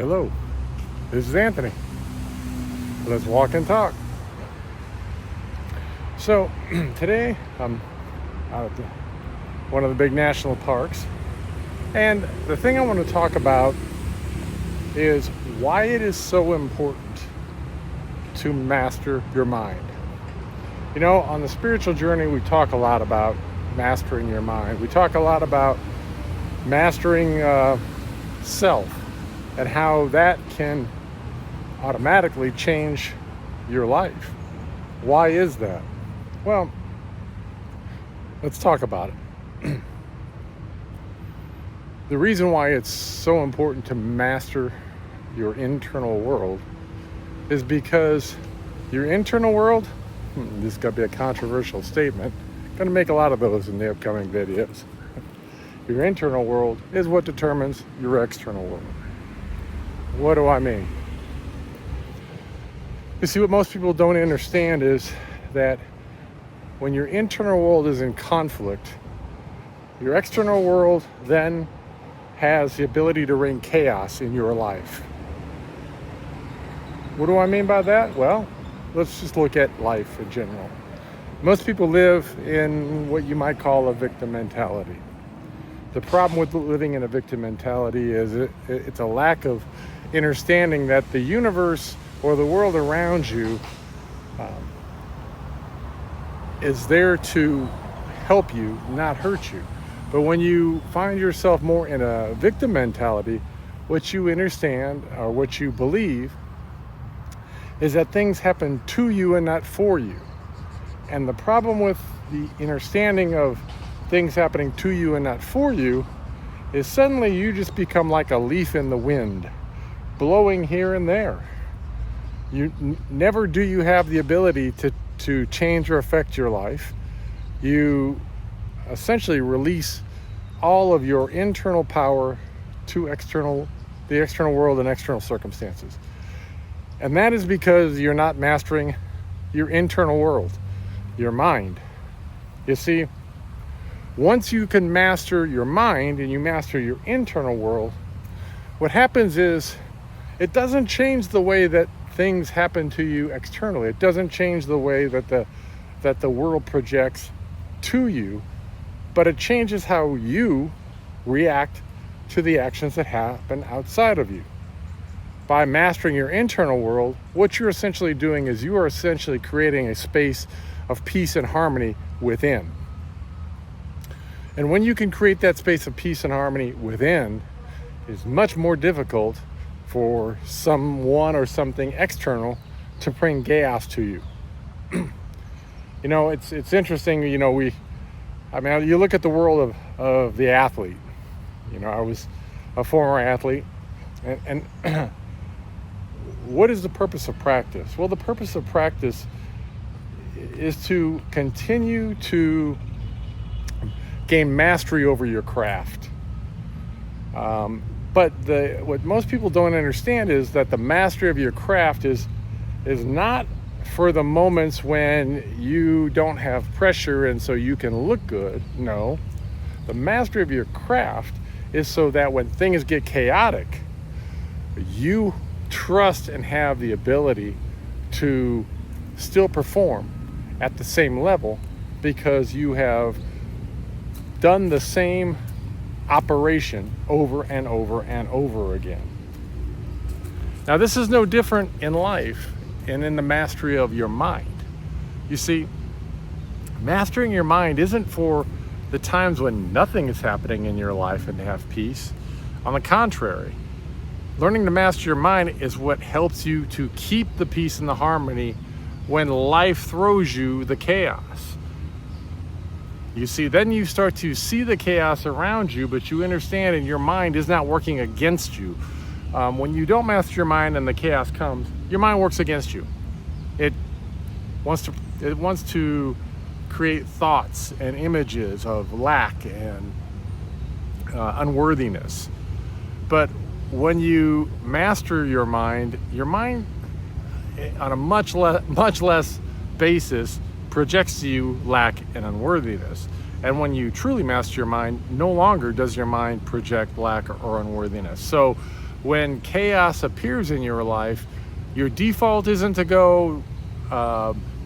Hello, this is Anthony. Let's walk and talk. So, today I'm out at one of the big national parks, and the thing I want to talk about is why it is so important to master your mind. You know, on the spiritual journey, we talk a lot about mastering your mind. We talk a lot about mastering self and how that can automatically change your life. Why is that? Well, let's talk about it. The reason why it's so important to master your internal world is because your internal world, this is going to be a controversial statement, going to make a lot of those in the upcoming videos. Your internal world is what determines your external world. What do I mean? You see, what most people don't understand is that when your internal world is in conflict, your external world then has the ability to bring chaos in your life. What do I mean by that? Well, let's just look at life in general. Most people live in what you might call a victim mentality. The problem with living in a victim mentality is it's a lack of understanding that the universe or the world around you is there to help you, not hurt you. But when you find yourself more in a victim mentality, what you understand or what you believe is that things happen to you and not for you. And the problem with the understanding of things happening to you and not for you is suddenly you just become like a leaf in the wind, blowing here and there. Never do you have the ability to change or affect your life. You essentially release all of your internal power to the external world and external circumstances. And that is because you're not mastering your internal world, your mind. You see, once you can master your mind and you master your internal world, what happens is it doesn't change the way that things happen to you externally. It doesn't change the way that the world projects to you, but it changes how you react to the actions that happen outside of you. By mastering your internal world, what you're essentially doing is you are essentially creating a space of peace and harmony within. And when you can create that space of peace and harmony within, it's much more difficult for someone or something external to bring chaos to you. You know, it's interesting, you know, you look at the world of the athlete. You know, I was a former athlete, and what is the purpose of practice? Well, the purpose of practice is to continue to gain mastery over your craft. But what most people don't understand is that the mastery of your craft is not for the moments when you don't have pressure and so you can look good. No, the mastery of your craft is so that when things get chaotic, you trust and have the ability to still perform at the same level because you have done the same operation over and over and over again. Now, this is no different in life and in the mastery of your mind. You see, mastering your mind isn't for the times when nothing is happening in your life and to have peace. On the contrary, learning to master your mind is what helps you to keep the peace and the harmony when life throws you the chaos. You see, then you start to see the chaos around you, but you understand and your mind is not working against you. When you don't master your mind and the chaos comes, your mind works against you. It wants to create thoughts and images of lack and unworthiness. But when you master your mind on a much less basis projects to you lack and unworthiness. And when you truly master your mind, no longer does your mind project lack or unworthiness. So when chaos appears in your life, your default isn't to go,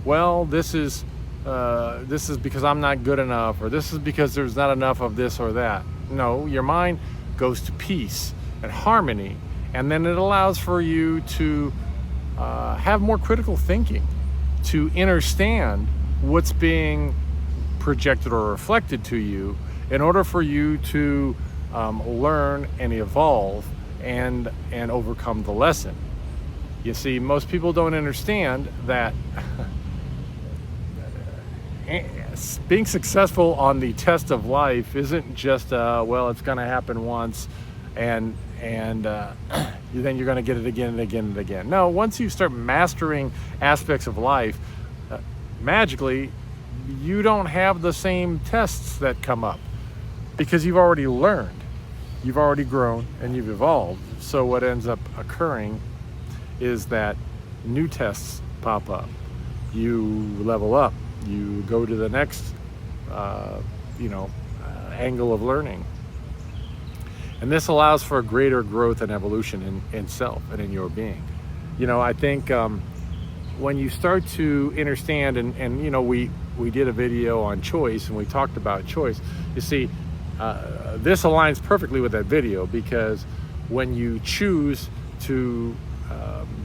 well, this is because I'm not good enough, or this is because there's not enough of this or that. No, your mind goes to peace and harmony, and then it allows for you to have more critical thinking, to understand what's being projected or reflected to you in order for you to learn and evolve and overcome the lesson. You see, most people don't understand that being successful on the test of life isn't just well, it's going to happen once and then you're going to get it again and again and again. No, once you start mastering aspects of life, magically you don't have the same tests that come up because you've already learned, you've already grown, and you've evolved. So what ends up occurring is that new tests pop up. You level up. You go to the next, angle of learning. And this allows for a greater growth and evolution in self and in your being. I think when you start to understand, and we did a video on choice, and we talked about choice. You see, this aligns perfectly with that video, because when you choose to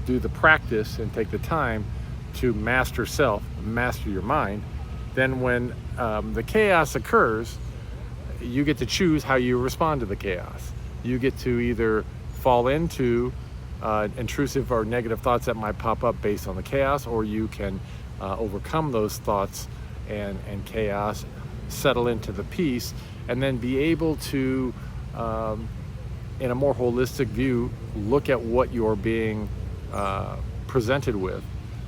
do the practice and take the time to master self, master your mind, then when the chaos occurs, you get to choose how you respond to the chaos. You get to either fall into intrusive or negative thoughts that might pop up based on the chaos, or you can overcome those thoughts and chaos, settle into the peace, and then be able to, in a more holistic view, look at what you're being presented with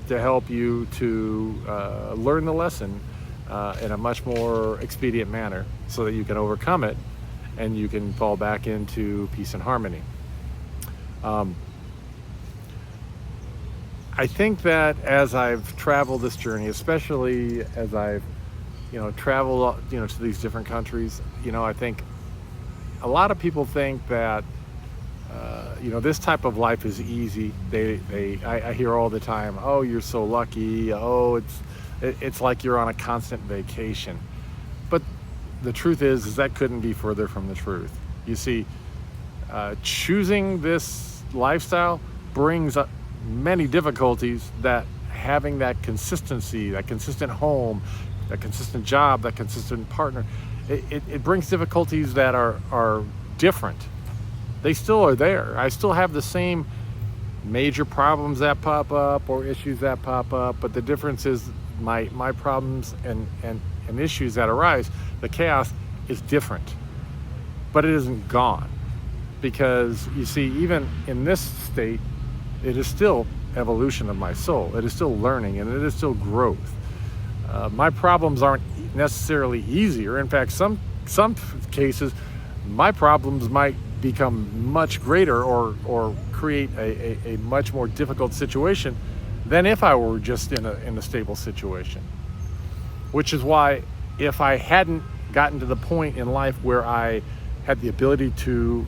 to help you to learn the lesson in a much more expedient manner, so that you can overcome it and you can fall back into peace and harmony. I think that as I've traveled this journey, especially as I've traveled to these different countries, I think a lot of people think that this type of life is easy. I hear all the time, oh, you're so lucky. Oh, it's like you're on a constant vacation. But the truth is that couldn't be further from the truth. You see, choosing this lifestyle brings up many difficulties that having that consistency, that consistent home, that consistent job, that consistent partner, it brings difficulties that are different. They still are there. I still have the same major problems that pop up or issues that pop up, but the difference is my problems and issues that arise, the chaos is different, but it isn't gone. Because you see, even in this state, it is still evolution of my soul. It is still learning, and it is still growth. My problems aren't necessarily easier. In fact, some cases, my problems might become much greater or create a much more difficult situation than if I were just in a stable situation. Which is why, if I hadn't gotten to the point in life where I had the ability to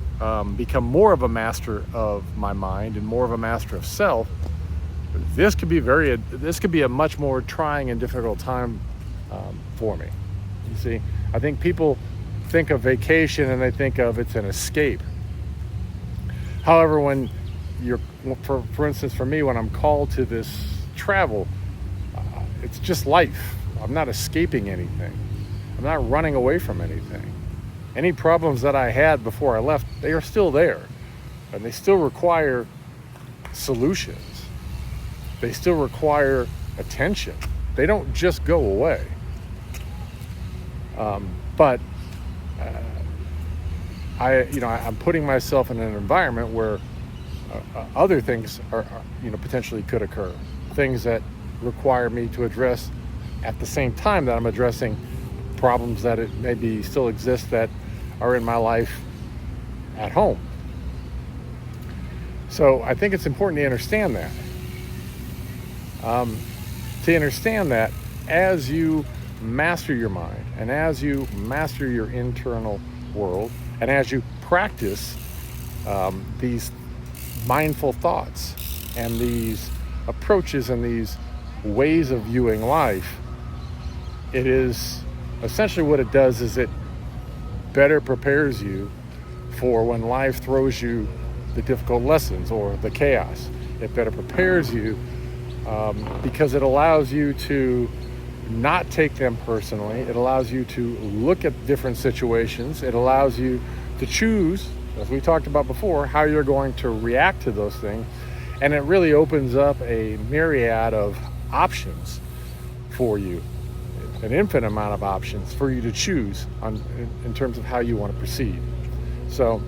become more of a master of my mind and more of a master of self, this could be a much more trying and difficult time for me. You see, I think people think of vacation and they think of it's an escape. However, when for instance, for me, when I'm called to this travel, it's just life. I'm not escaping anything. I'm not running away from anything. Any problems that I had before I left, they are still there, and they still require solutions. They still require attention. They don't just go away. But I'm putting myself in an environment where other things are potentially could occur. Things that require me to address at the same time that I'm addressing problems that it maybe still exist that are in my life at home. So I think it's important to understand that. To understand that as you master your mind, and as you master your internal world, and as you practice these mindful thoughts and these approaches and these ways of viewing life, it is essentially what it does is it better prepares you for when life throws you the difficult lessons or the chaos. It better prepares you because it allows you to not take them personally. It allows you to look at different situations. It allows you to choose, as we talked about before, how you're going to react to those things. And it really opens up a myriad of options for you, an infinite amount of options for you to choose in terms of how you want to proceed. So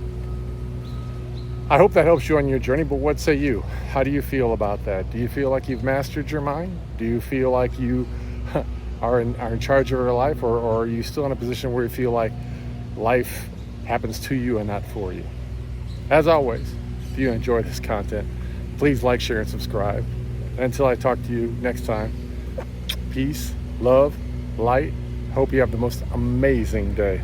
I hope that helps you on your journey, but what say you? How do you feel about that? Do you feel like you've mastered your mind? Do you feel like you are in charge of your life, or are you still in a position where you feel like life happens to you and not for you? As always, if you enjoy this content, please like, share, and subscribe. And until I talk to you next time, peace, love, light. Hope you have the most amazing day.